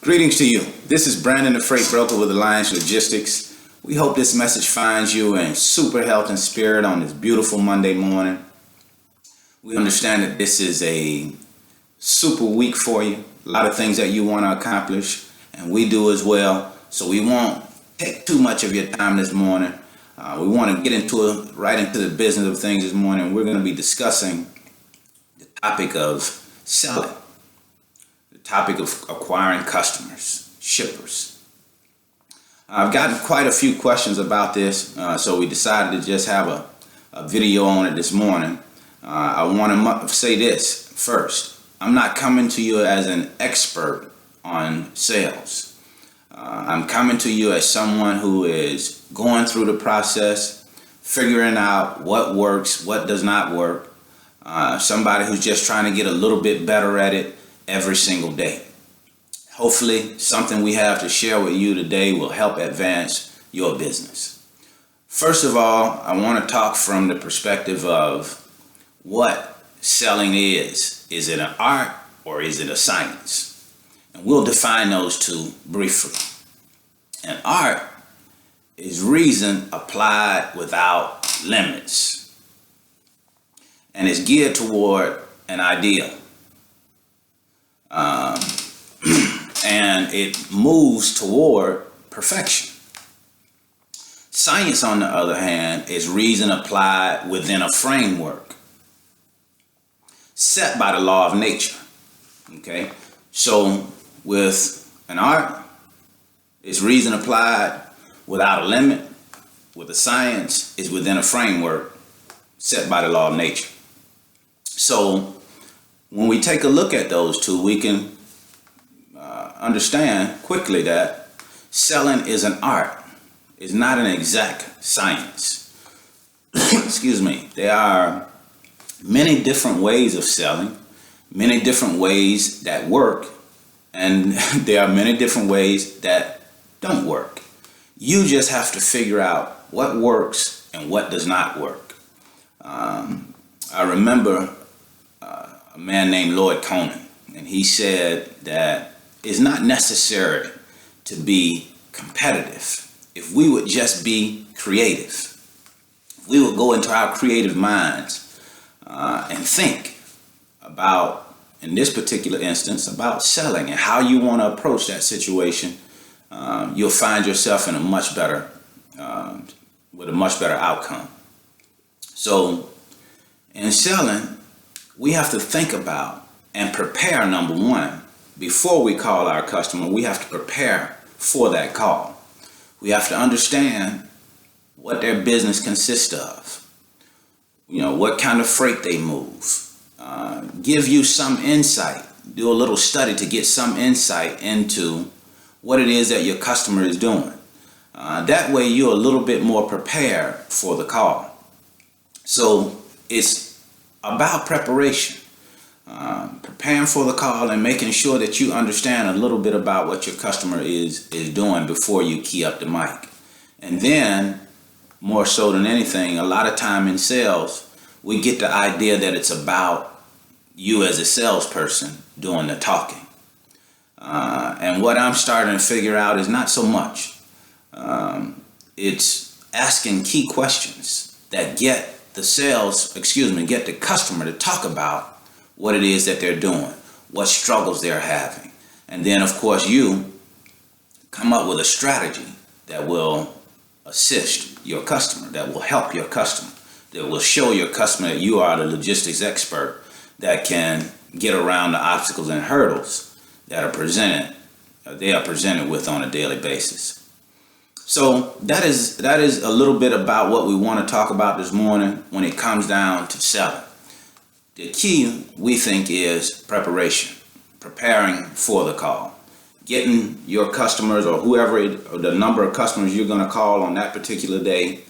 Greetings to you. This is Brandon, the freight broker with Alliance Logistics. We hope this message finds you in super health and spirit on this beautiful Monday morning. We understand that this is a super week for you. A lot of things that you want to accomplish, and we do as well. So we won't take too much of your time this morning. We want to get right into the business of things this morning. We're going to be discussing the topic of selling. Topic of acquiring customers, shippers. I've gotten quite a few questions about this, so we decided to just have a video on it this morning. I want to say this first. I'm not coming to you as an expert on sales. I'm coming to you as someone who is going through the process, figuring out what works, what does not work. Somebody who's just trying to get a little bit better at it every single day. Hopefully, something we have to share with you today will help advance your business. First of all, I want to talk from the perspective of what selling is. Is it an art or is it a science? And we'll define those two briefly. An art is reason applied without limits, and is geared toward an ideal. And it moves toward perfection. Science, on the other hand, is reason applied within a framework set by the law of nature. Okay? So with an art, it's reason applied without a limit. With a science, it's within a framework set by the law of nature. So when we take a look at those two, we can understand quickly that selling is an art. It's not an exact science. Excuse me. There are many different ways of selling, many different ways that work, and there are many different ways that don't work. You just have to figure out what works and what does not work. I remember a man named Lloyd Conan, and he said that it's not necessary to be competitive if we would just be creative. If we would go into our creative minds and think about, in this particular instance, about selling and how you want to approach that situation, you'll find yourself in a much better, with a much better outcome. So in selling, we have to think about and prepare, number one. Before we call our customer, we have to prepare for that call. We have to understand what their business consists of. You know, what kind of freight they move. Give you some insight. Do a little study to get some insight into what it is that your customer is doing. That way you're a little bit more prepared for the call. So it's about preparation. Preparing for the call and making sure that you understand a little bit about what your customer is doing before you key up the mic. And then, more so than anything, a lot of time in sales, we get the idea that it's about you as a salesperson doing the talking. And what I'm starting to figure out is not so much. It's asking key questions that get the customer to talk about what it is that they're doing, what struggles they're having. And then, of course, you come up with a strategy that will assist your customer, that will help your customer, that will show your customer that you are the logistics expert that can get around the obstacles and hurdles that they are presented with on a daily basis. So that is a little bit about what we want to talk about this morning when it comes down to selling. The key, we think, is preparation, preparing for the call, getting your customers or the number of customers you're going to call on that particular day,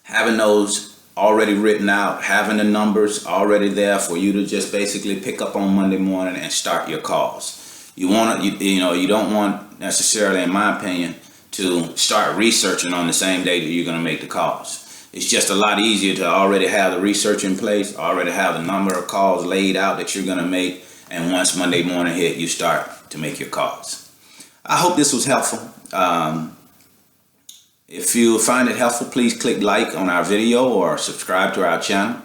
having those already written out, having the numbers already there for you to just basically pick up on Monday morning and start your calls. You don't want necessarily, in my opinion, to start researching on the same day that you're going to make the calls. It's just a lot easier to already have the research in place, already have the number of calls laid out that you're going to make, And once Monday morning hit, you start to make your calls. I hope this was helpful. If you find it helpful, please click like on our video or subscribe to our channel.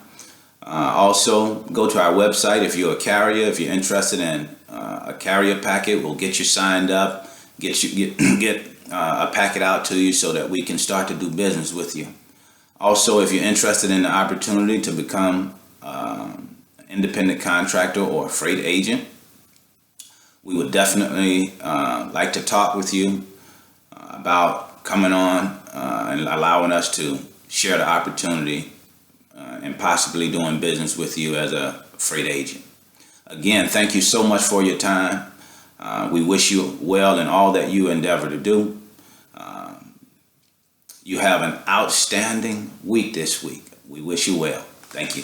Also, go to our website if you're a carrier. If you're interested in a carrier packet, we'll get you signed up, get a packet out to you so that we can start to do business with you. Also, if you're interested in the opportunity to become an independent contractor or a freight agent, we would definitely like to talk with you about coming on and allowing us to share the opportunity and possibly doing business with you as a freight agent. Again, thank you so much for your time. We wish you well in all that you endeavor to do. You have an outstanding week this week. We wish you well. Thank you.